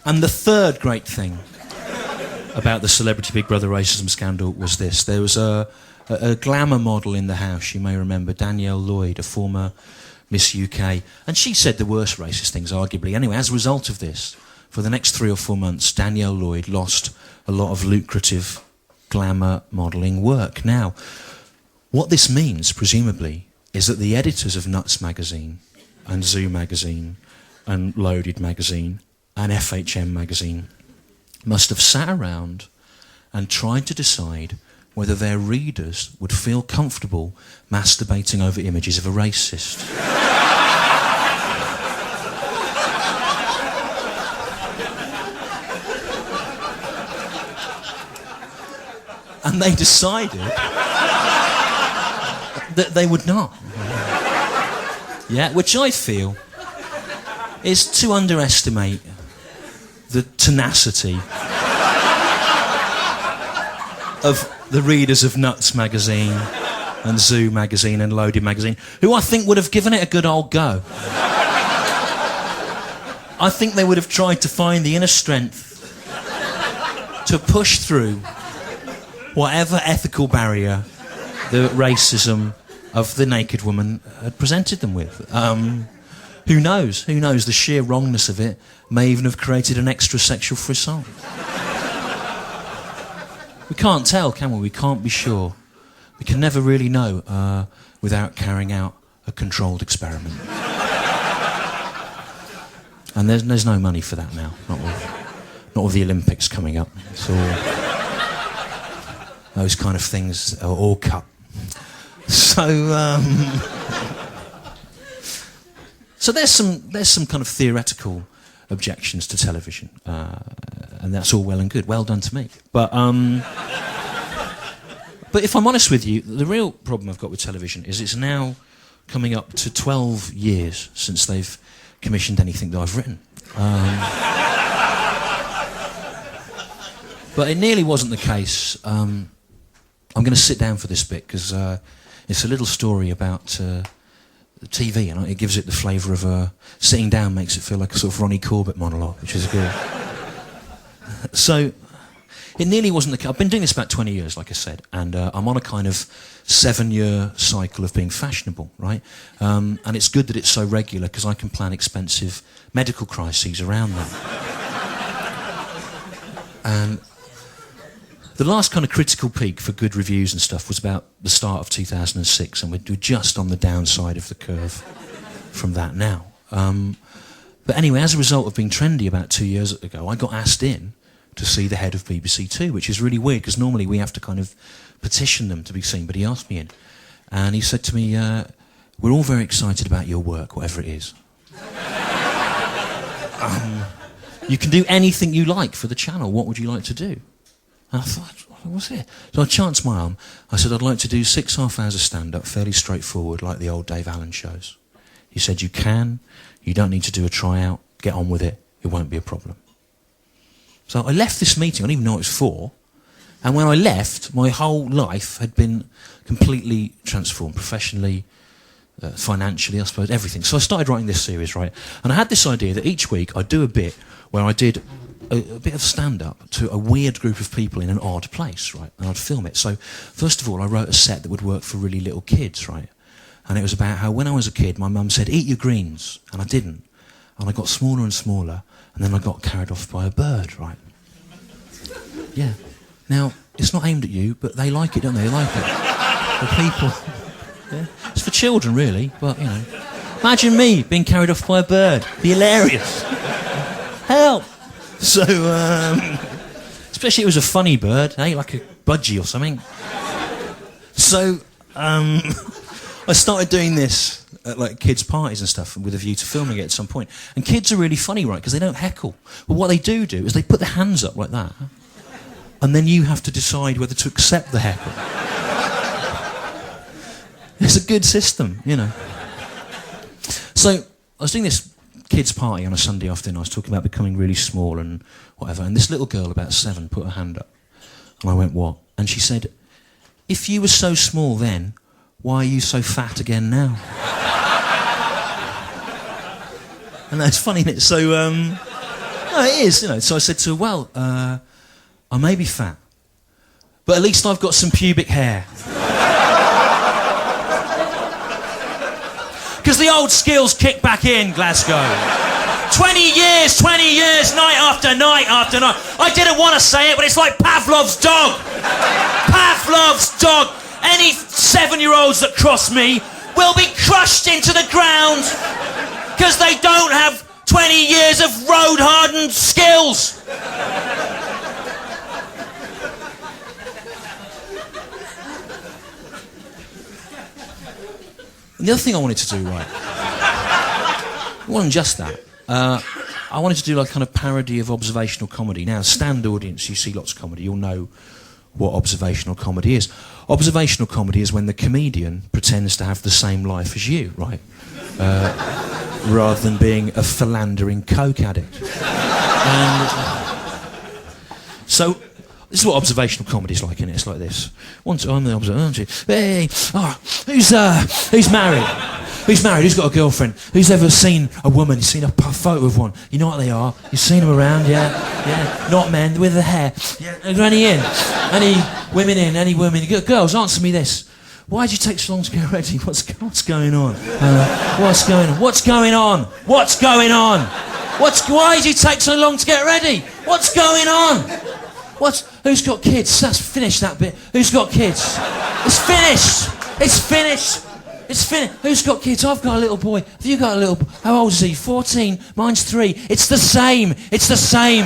And the third great thing about the Celebrity Big Brother racism scandal was this. There was a glamour model in the house, you may remember, Danielle Lloyd, a former Miss UK, and she said the worst racist things, arguably. Anyway, as a result of this, for the next 3 or 4 months, Danielle Lloyd lost a lot of lucrative glamour modelling work. Now, what this means, presumably, is that the editors of Nuts magazine and Zoo magazine and Loaded magazine and FHM magazine must have sat around and tried to decide whether their readers would feel comfortable masturbating over images of a racist. And they decided that they would not. Yeah, which I feel is to underestimate the tenacity of the readers of Nuts magazine and Zoo magazine and Loaded magazine, who I think would have given it a good old go. I think they would have tried to find the inner strength to push through whatever ethical barrier the racism of the naked woman had presented them with. Who knows? Who knows? The sheer wrongness of it may even have created an extra sexual frisson. We can't tell, can we? We can't be sure. We can never really know without carrying out a controlled experiment. And there's no money for that now. Not with the Olympics coming up. It's all, those kind of things are all cut. So there's some kind of theoretical objections to television, and that's all well and good. Well done to me. But if I'm honest with you, the real problem I've got with television is it's now coming up to 12 years since they've commissioned anything that I've written. But it nearly wasn't the case. I'm going to sit down for this bit because it's a little story about TV, and it gives it the flavour of sitting down makes it feel like a sort of Ronnie Corbett monologue, which is good. So it nearly wasn't the case. I've been doing this about 20 years, like I said, and I'm on a kind of 7-year cycle of being fashionable, right? And it's good that it's so regular because I can plan expensive medical crises around that. And the last kind of critical peak for good reviews and stuff was about the start of 2006, and we're just on the downside of the curve from that now. But anyway, as a result of being trendy about 2 years ago, I got asked in to see the head of BBC Two, which is really weird because normally we have to kind of petition them to be seen, but he asked me in. And he said to me, we're all very excited about your work, whatever it is. You can do anything you like for the channel. What would you like to do? And I thought, what's it? So I chanced my arm. I said, I'd like to do 6 half hours of stand-up, fairly straightforward, like the old Dave Allen shows. He said, you don't need to do a tryout, get on with it won't be a problem. So I left this meeting, I didn't even know what it was for, and when I left, my whole life had been completely transformed, professionally, financially, I suppose, everything. So I started writing this series, right? And I had this idea that each week I'd do a bit where I did a bit of stand-up to a weird group of people in an odd place, right? And I'd film it. So, first of all, I wrote a set that would work for really little kids, right? And it was about how when I was a kid, my mum said, eat your greens, and I didn't. And I got smaller and smaller, and then I got carried off by a bird, right? Yeah. Now, it's not aimed at you, but they like it, don't they? They like it. The people. Yeah. It's for children, really, but, you know. Imagine me being carried off by a bird. It'd be hilarious. Help! So, especially if it was a funny bird, like a budgie or something. So, I started doing this at like kids' parties and stuff with a view to filming it at some point. And kids are really funny, right, because they don't heckle. But what they do is they put their hands up like that, and then you have to decide whether to accept the heckle. It's a good system, you know. So, I was doing this kids' party on a Sunday afternoon. I was talking about becoming really small and whatever, and this little girl about 7 put her hand up, and I went, what? And she said, if you were so small then, why are you so fat again now? And that's funny, isn't it? So No, it is, So I said to her, well, I may be fat, but at least I've got some pubic hair. Because the old skills kick back in, Glasgow. 20 years, night after night after night. I didn't want to say it, but it's like Pavlov's dog. Pavlov's dog. Any 7-year-olds that cross me will be crushed into the ground because they don't have 20 years of road-hardened skills. And the other thing I wanted to do, right, it wasn't just that. I wanted to do like kind of parody of observational comedy. Now, stand audience, you see lots of comedy, you'll know what observational comedy is. Observational comedy is when the comedian pretends to have the same life as you, right? Rather than being a philandering coke addict. And so, this is what observational comedy is like, isn't it? It's like this. Once I'm the observer, aren't you? Hey, who's married? Who's married? Who's got a girlfriend? Who's ever seen a woman? You've seen a photo of one? You know what they are? You've seen them around, yeah? Yeah. Not men, with the hair. Yeah. Are there any in? Any women in? Any women? Girls, answer me this. Why did you take so long to get ready? What's going on? What's going on? What's going on? What's going on? Why did you take so long to get ready? What's going on? Who's got kids? That's finished, that bit. Who's got kids? It's finished. It's finished. It's finished. Who's got kids? I've got a little boy. Have you got a little boy? How old is he? 14. Mine's 3. It's the same. It's the same.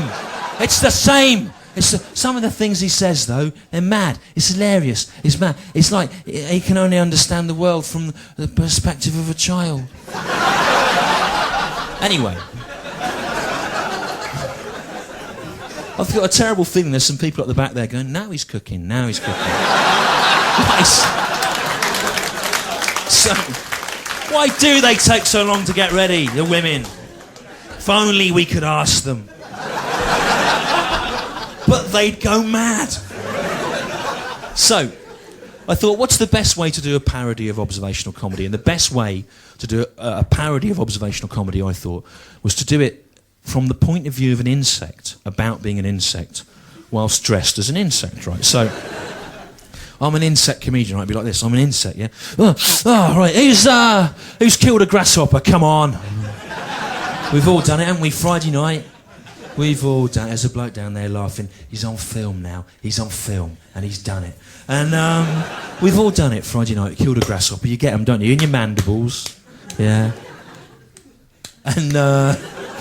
It's the same. Some of the things he says, though, they're mad. It's hilarious. It's mad. It's like he can only understand the world from the perspective of a child. Anyway. I've got a terrible feeling there's some people at the back there going, now he's cooking. Nice. So, why do they take so long to get ready, the women? If only we could ask them. But they'd go mad. So, I thought, what's the best way to do a parody of observational comedy? And the best way to do a parody of observational comedy, I thought, was to do it from the point of view of an insect, about being an insect, whilst dressed as an insect, right? So, I'm an insect comedian, right? It'd be like this. I'm an insect, yeah? Right. Who's killed a grasshopper? Come on. We've all done it, haven't we? Friday night. We've all done it. There's a bloke down there laughing. He's on film now. He's on film, and he's done it. And we've all done it Friday night. Killed a grasshopper. You get them, don't you? In your mandibles. Yeah. And,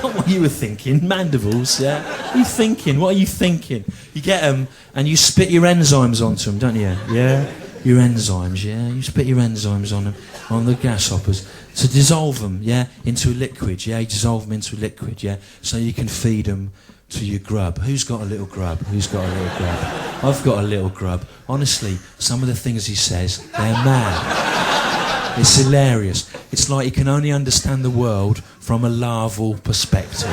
not what you were thinking. Mandibles, yeah? What are you thinking? What are you thinking? You get them, and you spit your enzymes onto them, don't you? Yeah? Your enzymes, yeah? You spit your enzymes on them, on the grasshoppers, to dissolve them, yeah? Into a liquid, yeah? You dissolve them into a liquid, yeah? So you can feed them to your grub. Who's got a little grub? Who's got a little grub? I've got a little grub. Honestly, some of the things he says, they're mad. It's hilarious. It's like he can only understand the world from a larval perspective.